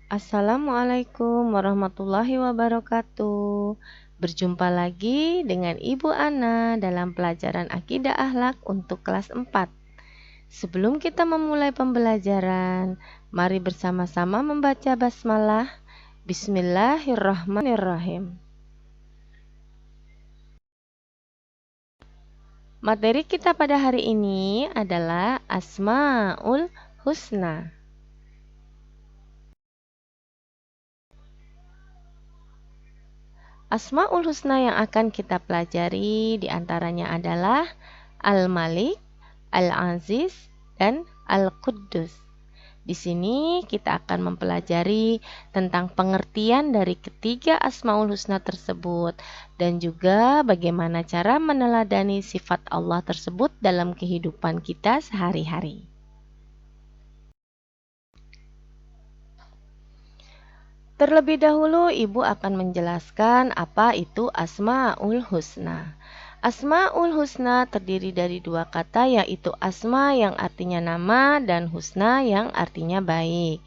Assalamualaikum warahmatullahi wabarakatuh. Berjumpa lagi dengan Ibu Ana dalam pelajaran Akidah Akhlak untuk kelas 4. Sebelum kita memulai pembelajaran, mari bersama-sama membaca basmalah. Bismillahirrahmanirrahim. Materi kita pada hari ini adalah Asmaul Husna. Asmaul Husna yang akan kita pelajari diantaranya adalah Al-Malik, Al-Aziz, dan Al-Quddus. Di sini kita akan mempelajari tentang pengertian dari ketiga Asmaul Husna tersebut dan juga bagaimana cara meneladani sifat Allah tersebut dalam kehidupan kita sehari-hari. Terlebih dahulu, Ibu akan menjelaskan apa itu Asmaul Husna. Asmaul Husna terdiri dari dua kata, yaitu asma yang artinya nama dan husna yang artinya baik.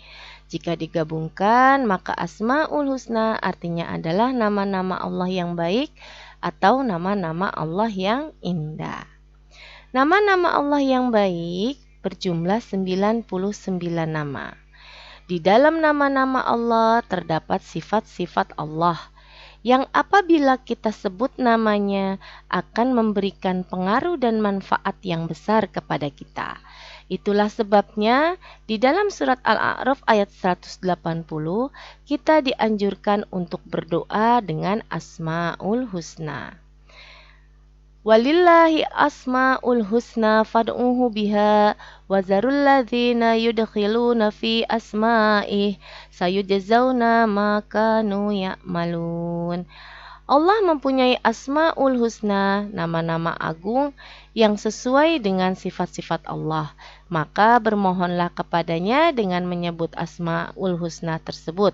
Jika digabungkan, maka Asmaul Husna artinya adalah nama-nama Allah yang baik atau nama-nama Allah yang indah. Nama-nama Allah yang baik berjumlah 99 nama. Di dalam nama-nama Allah terdapat sifat-sifat Allah yang apabila kita sebut namanya akan memberikan pengaruh dan manfaat yang besar kepada kita. Itulah sebabnya di dalam surat Al-A'raf ayat 180 kita dianjurkan untuk berdoa dengan Asmaul Husna. Walillahi asmaul husna fad'uhu biha wa zarul ladzina yudkhiluna fi asma'ih sayujzauna ma kanu ya'malun. Allah mempunyai asmaul husna, nama-nama agung yang sesuai dengan sifat-sifat Allah. Maka bermohonlah kepadanya dengan menyebut asmaul husna tersebut.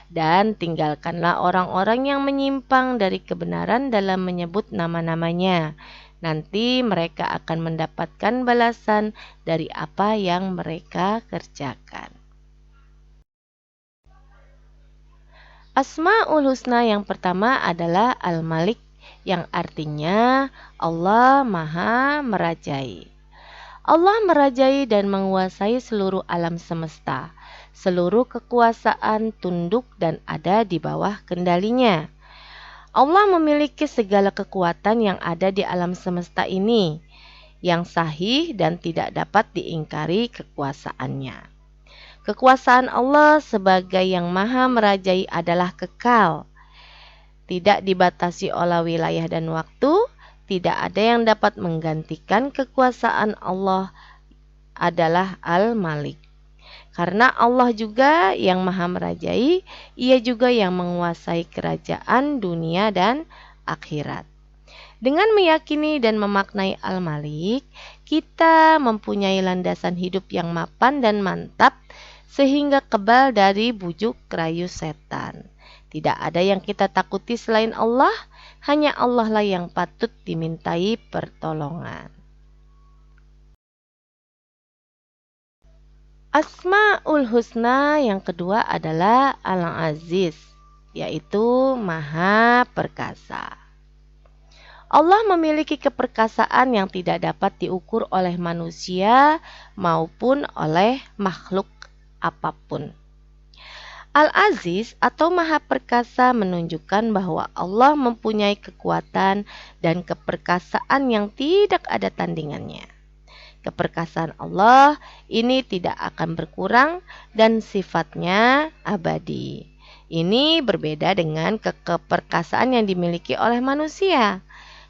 Dan tinggalkanlah orang-orang yang menyimpang dari kebenaran dalam menyebut nama-namanya. Nanti mereka akan mendapatkan balasan dari apa yang mereka kerjakan. Asmaul Husna yang pertama adalah Al-Malik, yang artinya Allah Maha Merajai. Allah merajai dan menguasai seluruh alam semesta. Seluruh kekuasaan tunduk dan ada di bawah kendalinya. Allah memiliki segala kekuatan yang ada di alam semesta ini, yang sahih dan tidak dapat diingkari kekuasaannya. Kekuasaan Allah sebagai yang maha merajai adalah kekal, tidak dibatasi oleh wilayah dan waktu, tidak ada yang dapat menggantikan kekuasaan Allah adalah Al-Malik. Karena Allah juga yang maha merajai, ia juga yang menguasai kerajaan dunia dan akhirat. Dengan meyakini dan memaknai Al-Malik, kita mempunyai landasan hidup yang mapan dan mantap sehingga kebal dari bujuk rayu setan. Tidak ada yang kita takuti selain Allah, hanya Allah lah yang patut dimintai pertolongan. Asmaul Husna yang kedua adalah Al-Aziz, yaitu Maha Perkasa. Allah memiliki keperkasaan yang tidak dapat diukur oleh manusia maupun oleh makhluk apapun. Al-Aziz atau Maha Perkasa menunjukkan bahwa Allah mempunyai kekuatan dan keperkasaan yang tidak ada tandingannya. Keperkasaan Allah ini tidak akan berkurang dan sifatnya abadi. Ini berbeda dengan keperkasaan yang dimiliki oleh manusia.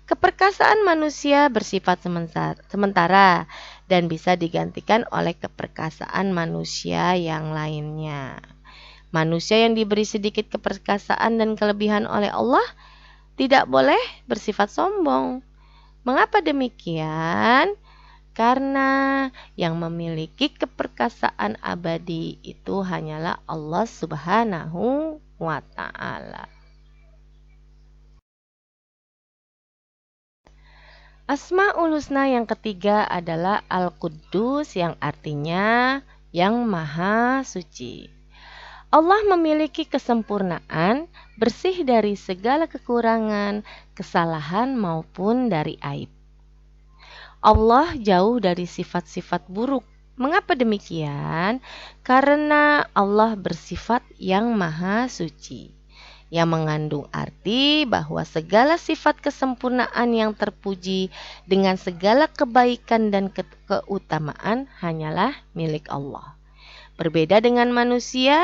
Keperkasaan manusia bersifat sementara dan bisa digantikan oleh keperkasaan manusia yang lainnya. Manusia yang diberi sedikit keperkasaan dan kelebihan oleh Allah tidak boleh bersifat sombong. Mengapa demikian? Karena yang memiliki keperkasaan abadi itu hanyalah Allah Subhanahu wa Ta'ala. Asmaul Husna yang ketiga adalah Al-Quddus, yang artinya yang Maha Suci. Allah memiliki kesempurnaan, bersih dari segala kekurangan, kesalahan maupun dari aib. Allah jauh dari sifat-sifat buruk. Mengapa demikian? Karena Allah bersifat yang maha suci, yang mengandung arti bahwa segala sifat kesempurnaan yang terpuji dengan segala kebaikan dan keutamaan hanyalah milik Allah. Berbeda dengan manusia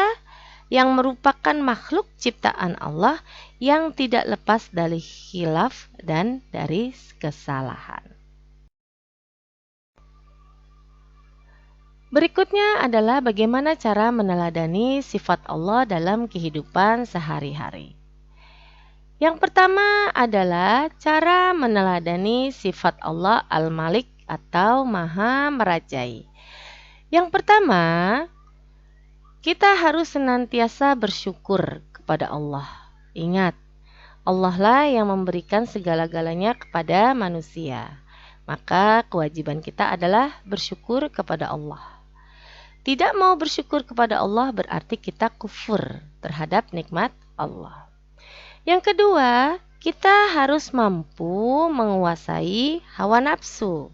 yang merupakan makhluk ciptaan Allah yang tidak lepas dari khilaf dan dari kesalahan. Berikutnya adalah bagaimana cara meneladani sifat Allah dalam kehidupan sehari-hari. Yang pertama adalah cara meneladani sifat Allah Al-Malik atau Maha Merajai. Yang pertama, kita harus senantiasa bersyukur kepada Allah. Ingat, Allah lah yang memberikan segala-galanya kepada manusia. Maka kewajiban kita adalah bersyukur kepada Allah. Tidak mau bersyukur kepada Allah berarti kita kufur terhadap nikmat Allah. Yang kedua, kita harus mampu menguasai hawa nafsu.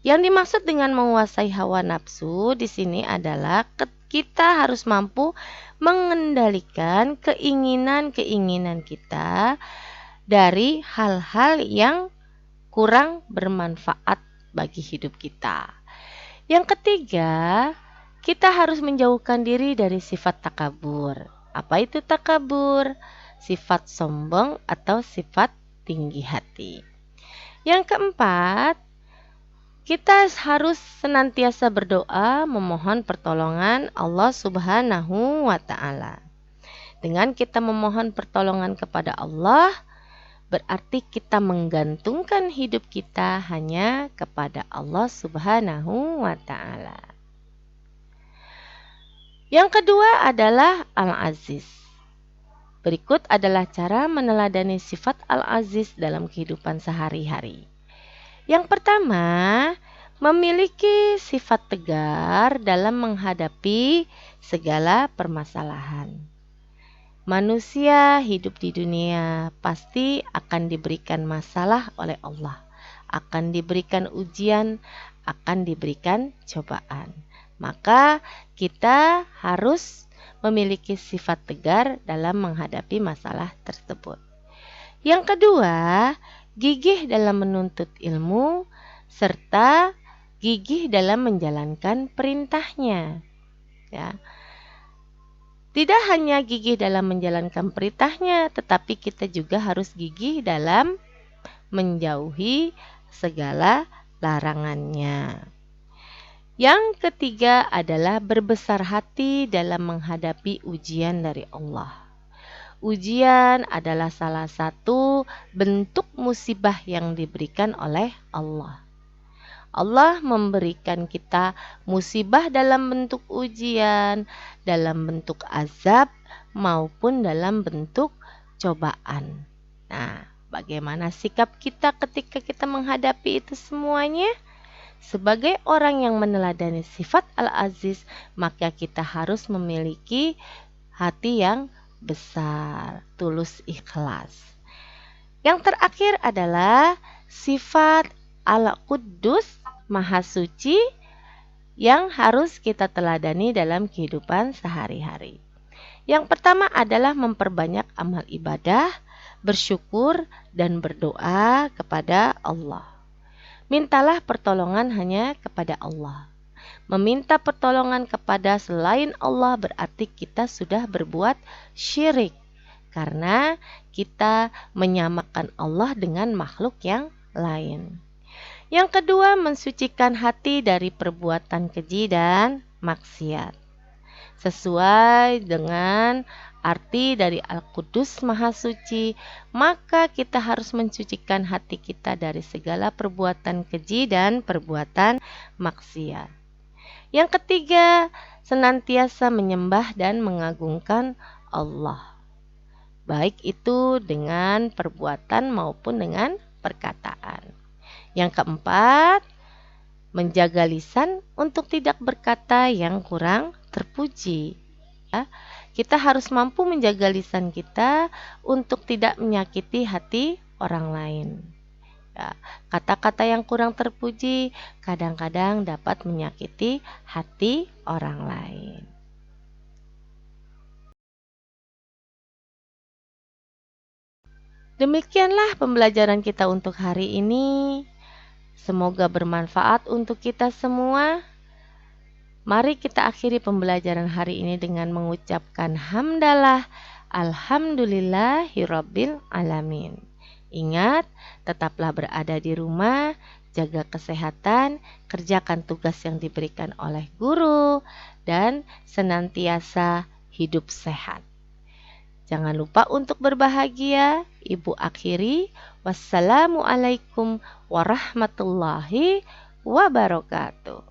Yang dimaksud dengan menguasai hawa nafsu di sini adalah kita harus mampu mengendalikan keinginan-keinginan kita dari hal-hal yang kurang bermanfaat bagi hidup kita. Yang ketiga, kita harus menjauhkan diri dari sifat takabur. Apa itu takabur? Sifat sombong atau sifat tinggi hati. Yang keempat, kita harus senantiasa berdoa memohon pertolongan Allah Subhanahu wa Ta'ala. Dengan kita memohon pertolongan kepada Allah, berarti kita menggantungkan hidup kita hanya kepada Allah Subhanahu wa Ta'ala. Yang kedua adalah Al-Aziz. Berikut adalah cara meneladani sifat Al-Aziz dalam kehidupan sehari-hari. Yang pertama, memiliki sifat tegar dalam menghadapi segala permasalahan. Manusia hidup di dunia pasti akan diberikan masalah oleh Allah, akan diberikan ujian, akan diberikan cobaan. Maka kita harus memiliki sifat tegar dalam menghadapi masalah tersebut. Yang kedua, gigih dalam menuntut ilmu serta gigih dalam menjalankan perintahnya. Ya. Tidak hanya gigih dalam menjalankan perintahnya, tetapi kita juga harus gigih dalam menjauhi segala larangannya. Yang ketiga adalah berbesar hati dalam menghadapi ujian dari Allah. Ujian adalah salah satu bentuk musibah yang diberikan oleh Allah. Allah memberikan kita musibah dalam bentuk ujian, dalam bentuk azab, maupun dalam bentuk cobaan. Nah, bagaimana sikap kita ketika kita menghadapi itu semuanya? Sebagai orang yang meneladani sifat Al-Aziz, maka kita harus memiliki hati yang besar, tulus ikhlas. Yang terakhir adalah sifat Al-Quddus, Maha Suci, yang harus kita teladani dalam kehidupan sehari-hari. Yang pertama adalah memperbanyak amal ibadah, bersyukur, dan berdoa kepada Allah. Mintalah pertolongan hanya kepada Allah. Meminta pertolongan kepada selain Allah berarti kita sudah berbuat syirik. Karena kita menyamakan Allah dengan makhluk yang lain. Yang kedua, mensucikan hati dari perbuatan keji dan maksiat. Sesuai dengan arti dari Al-Qudus Maha Suci, maka kita harus mensucikan hati kita dari segala perbuatan keji dan perbuatan maksiat. Yang ketiga, senantiasa menyembah dan mengagungkan Allah. Baik itu dengan perbuatan maupun dengan perkataan. Yang keempat, menjaga lisan untuk tidak berkata yang kurang terpuji. Kita harus mampu menjaga lisan kita untuk tidak menyakiti hati orang lain. Ya, kata-kata yang kurang terpuji kadang-kadang dapat menyakiti hati orang lain. Demikianlah pembelajaran kita untuk hari ini. Semoga bermanfaat untuk kita semua. Mari kita akhiri pembelajaran hari ini dengan mengucapkan hamdalah alhamdulillahirabbil alamin. Ingat, tetaplah berada di rumah, jaga kesehatan, kerjakan tugas yang diberikan oleh guru, dan senantiasa hidup sehat. Jangan lupa untuk berbahagia. Ibu akhiri. Wassalamualaikum warahmatullahi wabarakatuh.